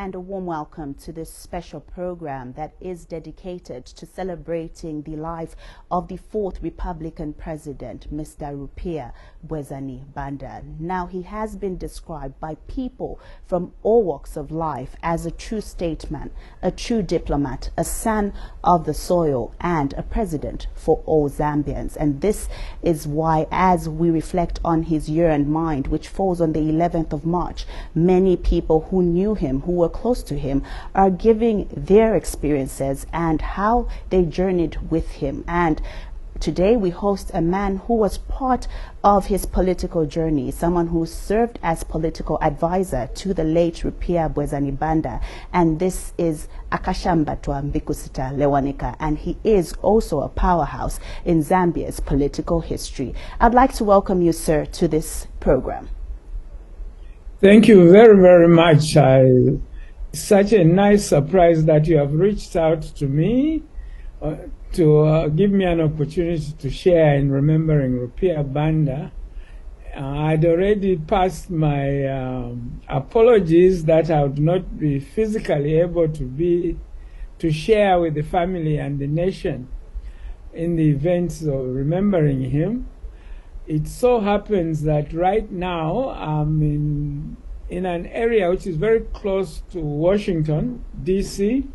and a warm welcome to this special program that is dedicated to celebrating the life of the fourth Republican president, Mr. Rupia Banda. Now, he has been described by people from all walks of life as a true statesman, a true diplomat, a son of the soil, and a president for all Zambians. And this is why, as we reflect on his year and mind, which falls on the 11th of March, many people who knew him, who were close to him, are giving their experiences and how they journeyed with him. And today we host a man who was part of his political journey, someone who served as political advisor to the late Rupia Banda, and this is Akashambatwa Mbikusita-Lewanika, and he is also a powerhouse in Zambia's political history. I'd like to welcome you, sir, to this program. Thank you very, very much. Such a nice surprise that you have reached out to me to give me an opportunity to share in remembering Rupia Banda. I'd already passed my apologies that I would not be physically able to share with the family and the nation in the events of remembering him. It so happens that right now I'm in an area which is very close to Washington, D.C.,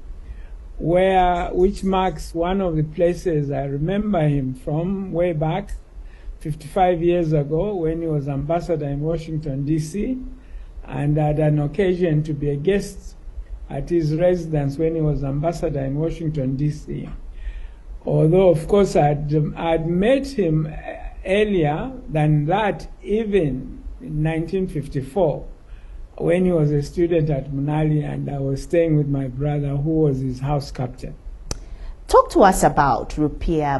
which marks one of the places I remember him from way back 55 years ago when he was ambassador in Washington, D.C., and had an occasion to be a guest at his residence when he was ambassador in Washington, D.C. Although, of course, I'd met him earlier than that, even in 1954, when he was a student at Munali, and I was staying with my brother, who was his house captain. Talk to us about Rupia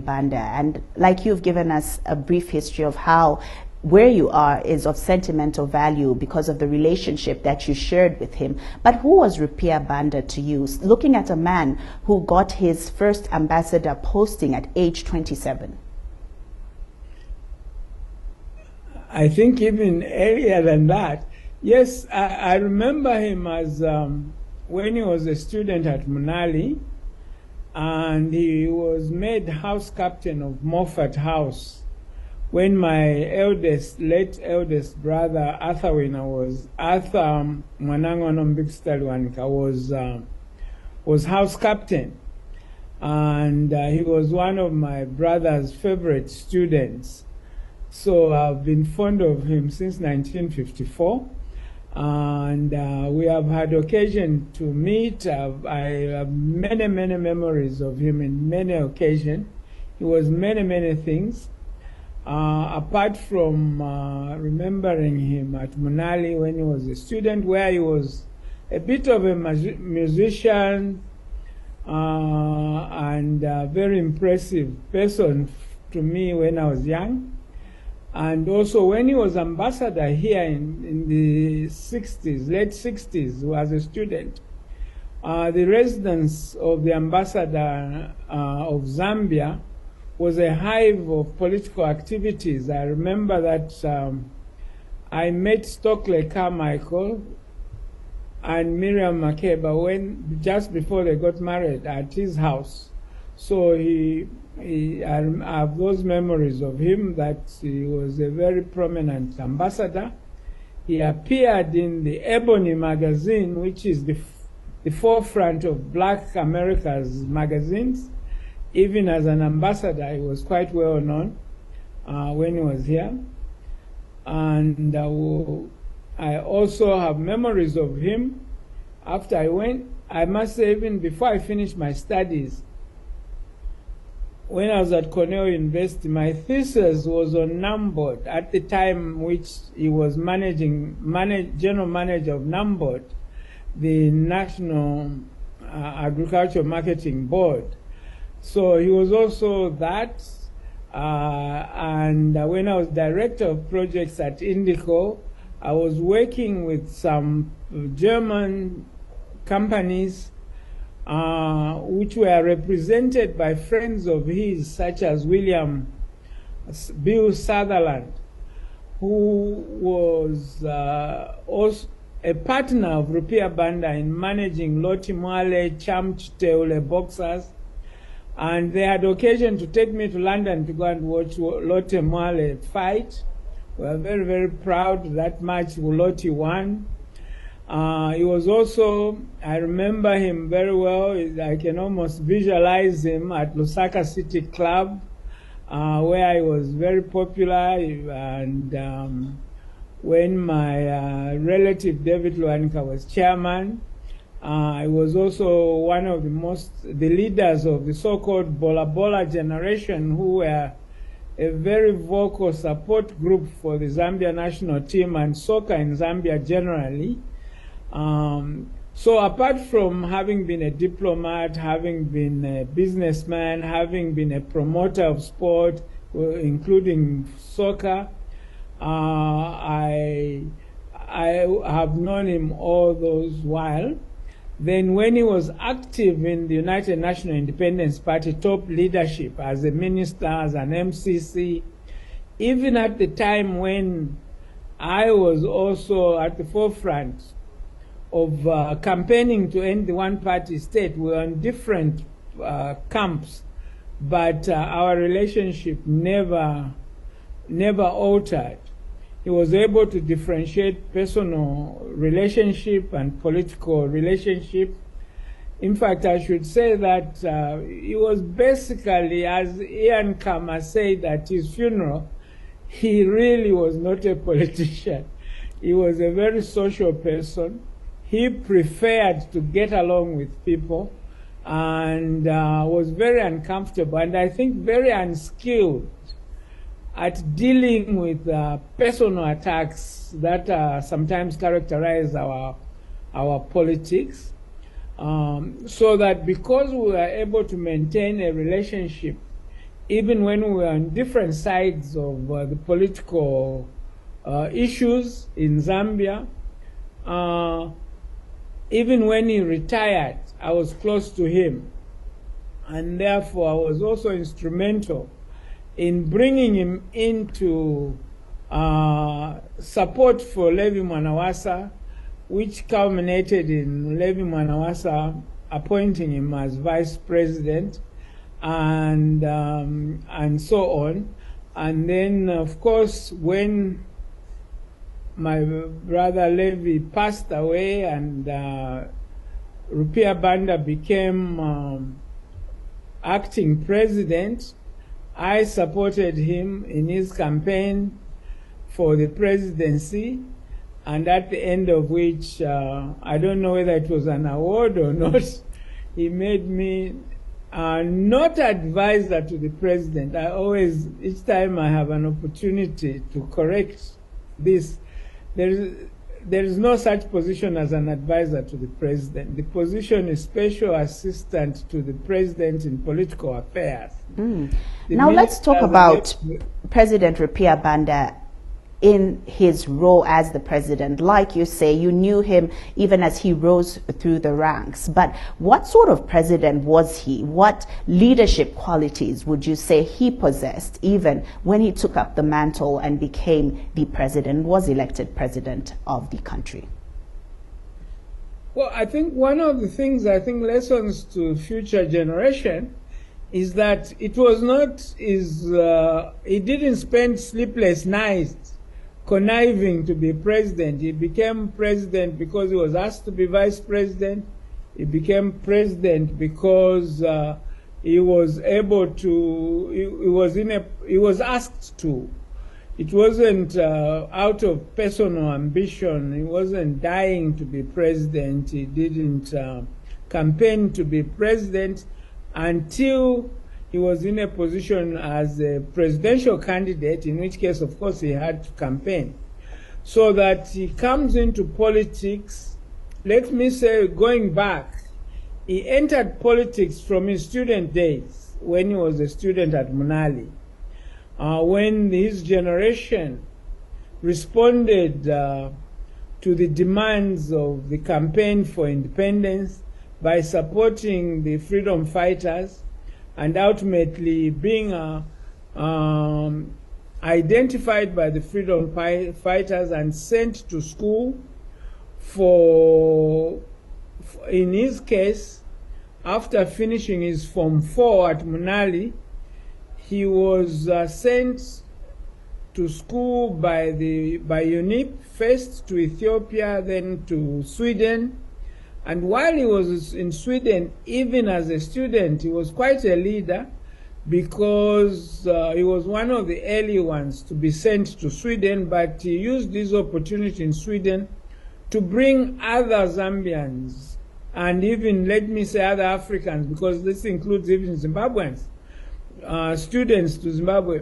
Banda, and like you've given us a brief history of how where you are is of sentimental value because of the relationship that you shared with him. But who was Rupia Banda to you, looking at a man who got his first ambassador posting at age 27? I think even earlier than that. Yes, I remember him as when he was a student at Munali, and he was made house captain of Moffat House when my late eldest brother, Arthur Mbikusita-Lewanika, was house captain. And he was one of my brother's favorite students. So I've been fond of him since 1954. And we have had occasion to meet. I have many, many memories of him in many occasions. He was many, many things. Apart from remembering him at Munali when he was a student, where he was a bit of a musician and a very impressive person to me when I was young. And also when he was ambassador here in the 60s, late 60s, as a student, the residence of the ambassador of Zambia was a hive of political activities. I remember that I met Stokely Carmichael and Miriam Makeba just before they got married at his house. So I have those memories of him, that he was a very prominent ambassador. He appeared in the Ebony magazine, which is the forefront of Black America's magazines. Even as an ambassador, he was quite well known when he was here. And I also have memories of him after I went. I must say, even before I finished my studies, when I was at Cornell University, my thesis was on NAMBOD, at the time which he was general manager of NAMBOD, the National Agricultural Marketing Board. So he was also that, and when I was director of projects at Indico, I was working with some German companies which were represented by friends of his, such as Bill Sutherland, who was a partner of Rupia Banda in managing Loti Mwale, Chamchiteule boxers. And they had occasion to take me to London to go and watch Loti Mwale fight. We were very, very proud that match Loti won. He was also, I remember him very well. I can almost visualize him at Lusaka City Club, where he was very popular. And when my relative David Lewanika was chairman, I was also one of the leaders of the so-called Bola Bola generation, who were a very vocal support group for the Zambia national team and soccer in Zambia generally. So apart from having been a diplomat, having been a businessman, having been a promoter of sport, including soccer, I have known him all those while. Then when he was active in the United National Independence Party top leadership as a minister, as an MCC, even at the time when I was also at the forefront of campaigning to end the one-party state, we were in different camps, but our relationship never altered. He was able to differentiate personal relationship and political relationship. In fact, I should say that he was basically, as Ian Kama said at his funeral, he really was not a politician. He was a very social person. He preferred to get along with people and was very uncomfortable and I think very unskilled at dealing with personal attacks that sometimes characterize our politics. So that because we were able to maintain a relationship, even when we were on different sides of the political issues in Zambia, even when he retired, I was close to him. And therefore, I was also instrumental in bringing him into support for Levi Mwanawasa, which culminated in Levi Mwanawasa appointing him as vice president and so on. And then, of course, when my brother Levi passed away and Rupia Banda became acting president, I supported him in his campaign for the presidency, and at the end of which, I don't know whether it was an award or not, he made me not advisor to the president. I always, each time I have an opportunity to correct this, there is no such position as an advisor to the president. The position is special assistant to the president in political affairs. Now let's talk about President Rupia Banda in his role as the president. Like you say, you knew him even as he rose through the ranks. But what sort of president was he? What leadership qualities would you say he possessed even when he took up the mantle and became the president, was elected president of the country? Well, I think one of the things, lessons to future generation is that it was not he didn't spend sleepless nights conniving to be president. He became president because he was asked to be vice president. He became president because he was able to, he was asked to. It wasn't out of personal ambition. He wasn't dying to be president. He didn't campaign to be president until he was in a position as a presidential candidate, in which case, of course, he had to campaign. So that he comes into politics, let me say, going back, he entered politics from his student days, when he was a student at Munali, when his generation responded to the demands of the campaign for independence by supporting the freedom fighters and ultimately being identified by the freedom fighters and sent to school in his case, after finishing his Form 4 at Munali, he was sent to school by UNIP, first to Ethiopia, then to Sweden. And while he was in Sweden, even as a student, he was quite a leader, because he was one of the early ones to be sent to Sweden, but he used this opportunity in Sweden to bring other Zambians, and even, let me say, other Africans, because this includes even Zimbabweans, students to Zimbabwe,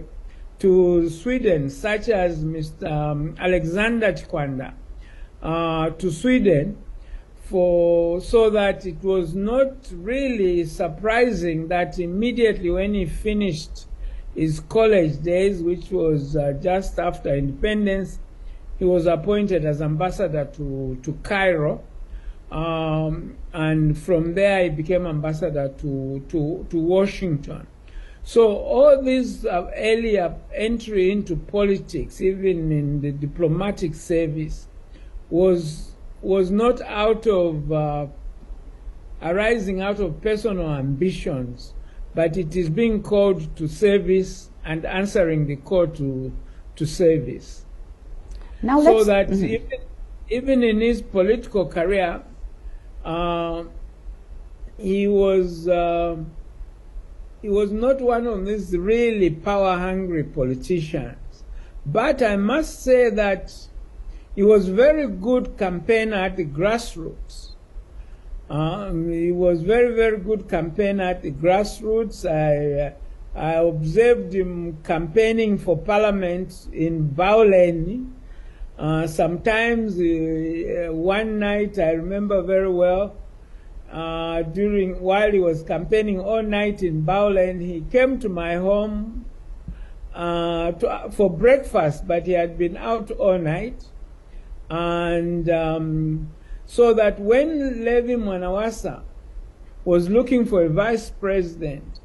to Sweden, such as Mr. Alexander Chikwanda, to Sweden, so that it was not really surprising that immediately when he finished his college days, which was just after independence, he was appointed as ambassador to Cairo, and from there he became ambassador to Washington. So all this earlier entry into politics, even in the diplomatic service, was not arising out of personal ambitions, but it is being called to service and answering the call to service. Now so that even in his political career, he was not one of these really power-hungry politicians. But I must say that he was very good campaigner at the grassroots. He was very, very good campaigner at the grassroots. I observed him campaigning for parliament in Bauleni. Sometimes, one night, I remember very well, while he was campaigning all night in Bauleni, he came to my home for breakfast, but he had been out all night. And so that when Levi Mwanawasa was looking for a vice president,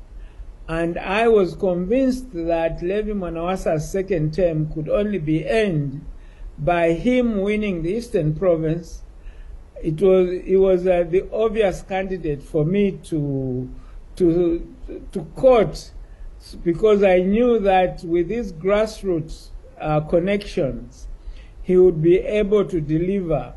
and I was convinced that Levi Mwanawasa's second term could only be earned by him winning the Eastern Province, he was the obvious candidate for me to court, because I knew that with his grassroots connections, he would be able to deliver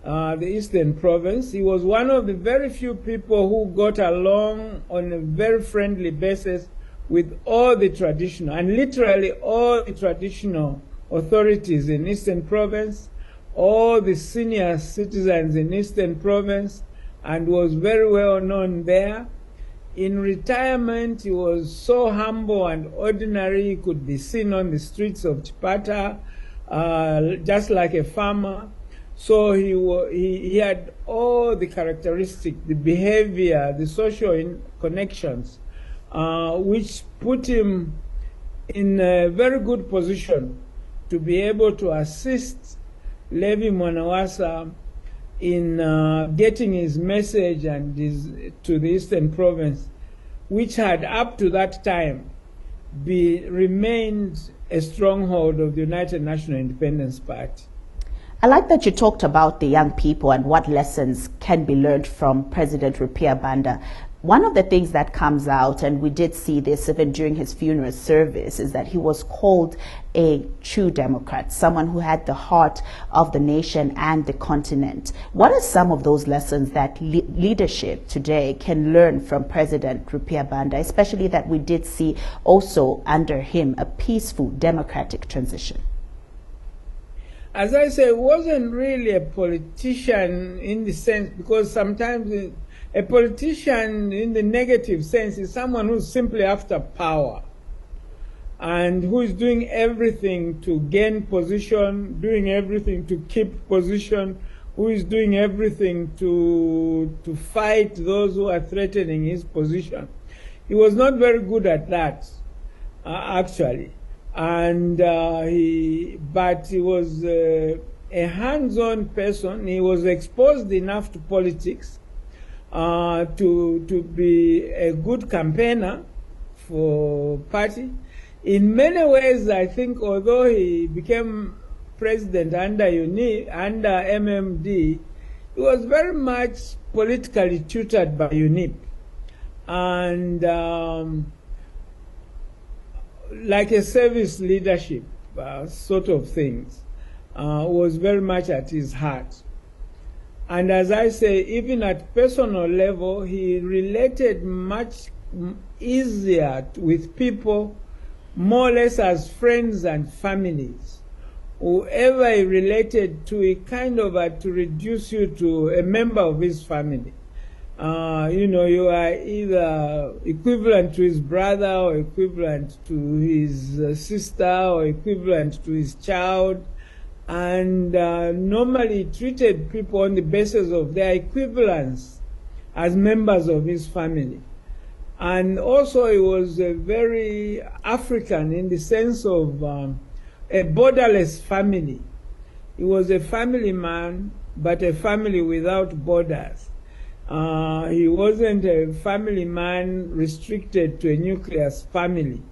the Eastern Province. He was one of the very few people who got along on a very friendly basis with all the traditional, and literally all the traditional authorities in Eastern Province, all the senior citizens in Eastern Province, and was very well known there. In retirement, he was so humble and ordinary, he could be seen on the streets of Chipata, just like a farmer. So he had all the characteristics, the behavior, the social connections, which put him in a very good position to be able to assist Levi Mwanawasa in getting his message and to the Eastern Province, which had up to that time remained a stronghold of the United National Independence Party. I like that you talked about the young people and what lessons can be learned from President Rupia Banda. One of the things that comes out, and we did see this even during his funeral service, is that he was called a true Democrat, someone who had the heart of the nation and the continent. What are some of those lessons that leadership today can learn from President Rupia Banda, especially that we did see also under him a peaceful democratic transition? As I say, he wasn't really a politician in the sense, because sometimes a politician in the negative sense is someone who's simply after power and who is doing everything to gain position, doing everything to keep position, who is doing everything to fight those who are threatening his position. He was not very good at that, actually. And but he was a hands-on person. He was exposed enough to politics to be a good campaigner for party. In many ways, I think, although he became president under MMD, he was very much politically tutored by UNIP. And like a service leadership sort of things was very much at his heart. And as I say, even at personal level, he related much easier with people, more or less as friends and families. Whoever he related to, he kind of had to reduce you to a member of his family. You know, you are either equivalent to his brother or equivalent to his sister or equivalent to his child. And normally treated people on the basis of their equivalence as members of his family. And also he was very African in the sense of a borderless family. He was a family man, but a family without borders. He wasn't a family man restricted to a nucleus family.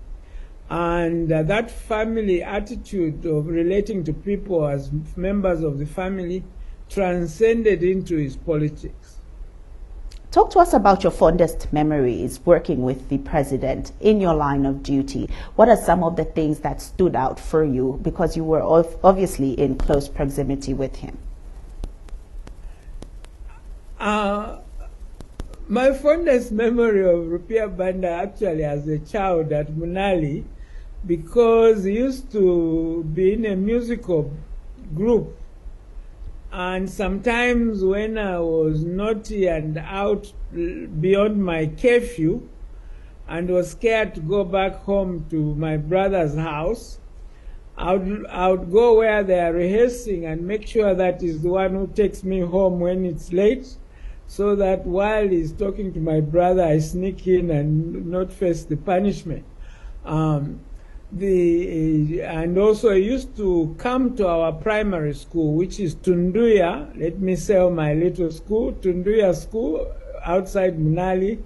And that family attitude of relating to people as members of the family transcended into his politics. Talk to us about your fondest memories working with the president in your line of duty. What are some of the things that stood out for you because you were obviously in close proximity with him? My fondest memory of Rupia Banda actually as a child at Munali, because he used to be in a musical group, and sometimes when I was naughty and out beyond my curfew and was scared to go back home to my brother's house, I would go where they are rehearsing and make sure that he's the one who takes me home when it's late, so that while he's talking to my brother, I sneak in and not face the punishment. And also I used to come to our primary school, which is Tunduya. Let me sell my little school, Tunduya School, outside Munali,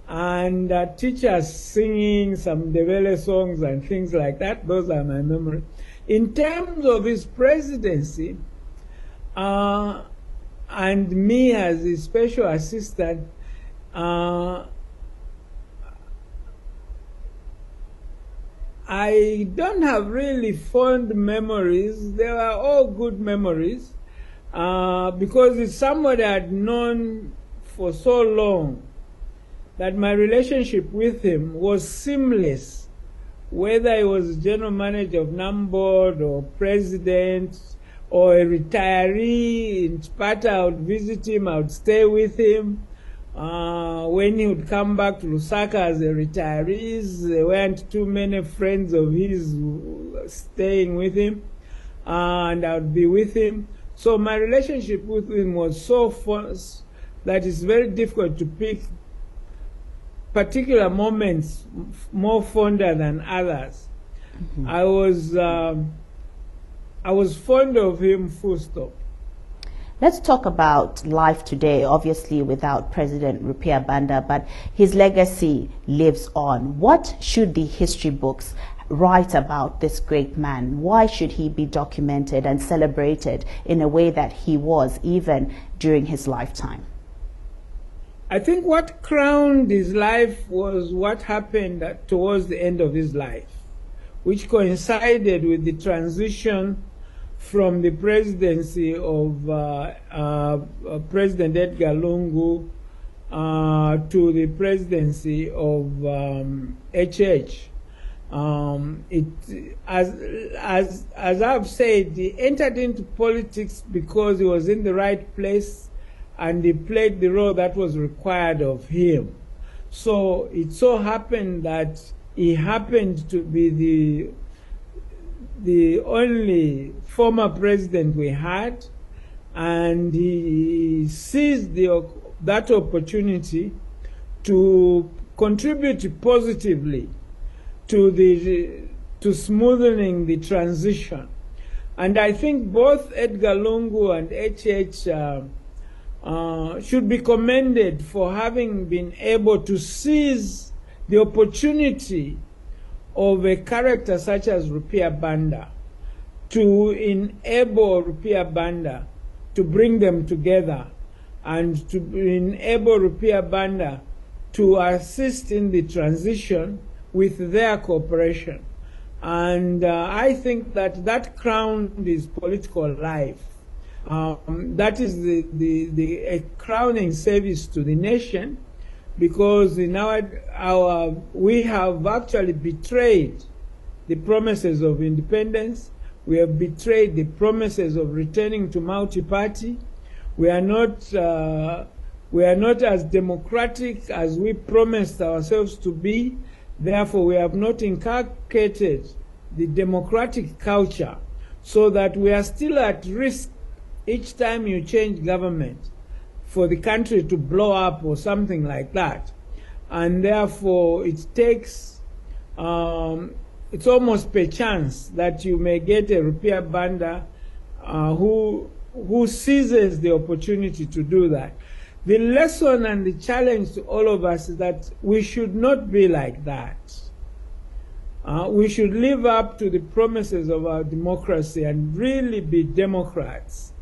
and teachers singing some Ndebele songs and things like that. Those are my memories. In terms of his presidency, and me as his special assistant, I don't have really fond memories. They were all good memories because it's somebody I'd known for so long that my relationship with him was seamless. Whether he was general manager of NAMBORD or president or a retiree in Sparta, I would visit him, I would stay with him. When he would come back to Lusaka as a retiree, there weren't too many friends of his staying with him, and I would be with him. So my relationship with him was so fond that it's very difficult to pick particular moments more fonder than others. Mm-hmm. I was fond of him, full stop. Let's talk about life today, obviously without President Rupia Banda, but his legacy lives on. What should the history books write about this great man? Why should he be documented and celebrated in a way that he was even during his lifetime? I think what crowned his life was what happened towards the end of his life, which coincided with the transition from the presidency of President Edgar Lungu to the presidency of HH. As I've said, he entered into politics because he was in the right place and he played the role that was required of him. So it so happened that he happened to be the only former president we had, and he seized that opportunity to contribute positively to smoothing the transition. And I think both Edgar Lungu and HH should be commended for having been able to seize the opportunity of a character such as Rupia Banda to enable Rupia Banda to bring them together and to enable Rupia Banda to assist in the transition with their cooperation. And I think that that crowned his political life. That is a crowning service to the nation, because in we have actually betrayed the promises of independence. We have betrayed the promises of returning to multi-party. We are not as democratic as we promised ourselves to be. Therefore, we have not inculcated the democratic culture, so that we are still at risk each time you change government for the country to blow up or something like that. And therefore, it takes, it's almost per chance that you may get a Rupia Banda who seizes the opportunity to do that. The lesson and the challenge to all of us is that we should not be like that. We should live up to the promises of our democracy and really be Democrats,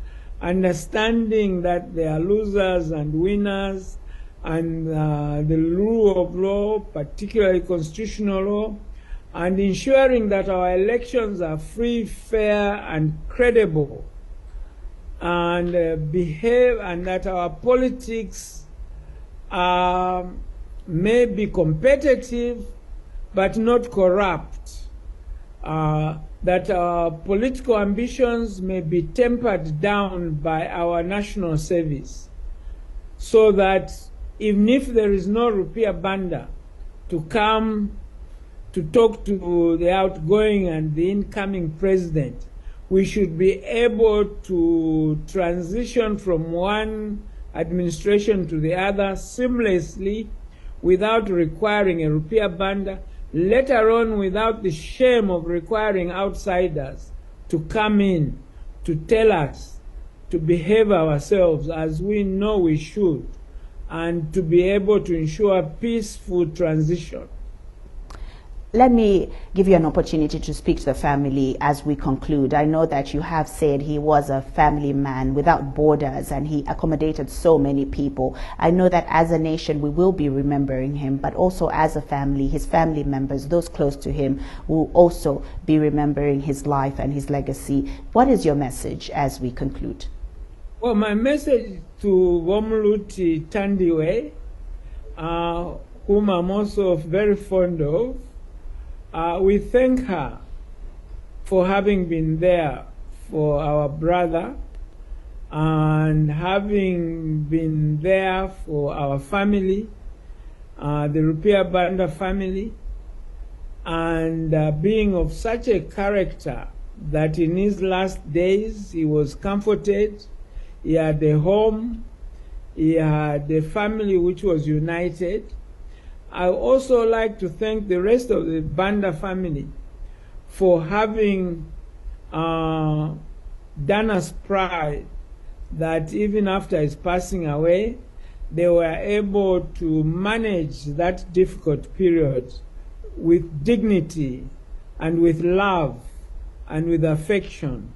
understanding that there are losers and winners, and the rule of law, particularly constitutional law, and ensuring that our elections are free, fair, and credible, and and that our politics may be competitive but not corrupt, that our political ambitions may be tempered down by our national service, so that even if there is no Rupia Banda to come to talk to the outgoing and the incoming president, we should be able to transition from one administration to the other seamlessly without requiring a Rupia Banda, let alone without the shame of requiring outsiders to come in to tell us to behave ourselves as we know we should, and to be able to ensure peaceful transition. Let me give you an opportunity to speak to the family as we conclude. I know that you have said he was a family man without borders and he accommodated so many people. I know that as a nation we will be remembering him, but also as a family, his family members, those close to him, will also be remembering his life and his legacy. What is your message as we conclude? Well, my message to Womluti Tandiwe, whom I'm also very fond of, we thank her for having been there for our brother and having been there for our family, the Rupia Banda family, and being of such a character that in his last days he was comforted, he had a home, he had a family which was united. I also like to thank the rest of the Banda family for having done us pride that even after his passing away, they were able to manage that difficult period with dignity and with love and with affection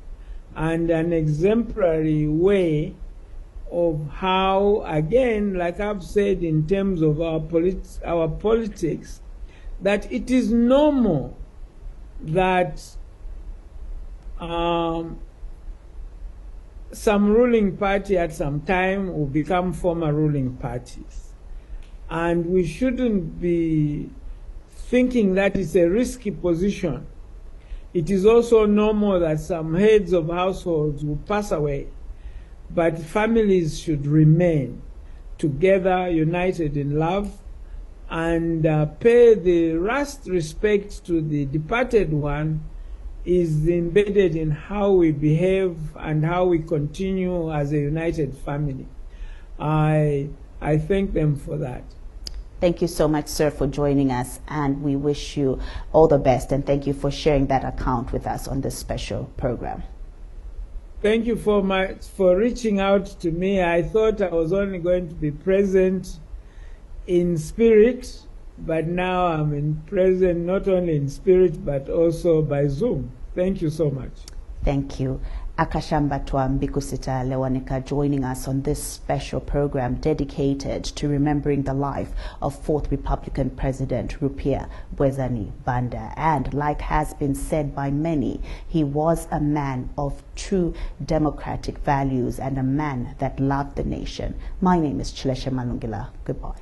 and an exemplary way of how, again, like I've said in terms of our politics, that it is normal that some ruling party at some time will become former ruling parties. And we shouldn't be thinking that it's a risky position. It is also normal that some heads of households will pass away, but families should remain together, united in love, and pay the last respect to the departed one is embedded in how we behave and how we continue as a united family. I thank them for that. Thank you so much, sir, for joining us, and we wish you all the best, and thank you for sharing that account with us on this special program. Thank you for reaching out to me. I thought I was only going to be present in spirit, but now I'm present not only in spirit but also by Zoom. Thank you so much. Thank you. Akashambatwa Mbikusita-Lewanika joining us on this special program dedicated to remembering the life of 4th Republican President Rupia Banda. And like has been said by many, he was a man of true democratic values and a man that loved the nation. My name is Chileshe Malungila. Goodbye.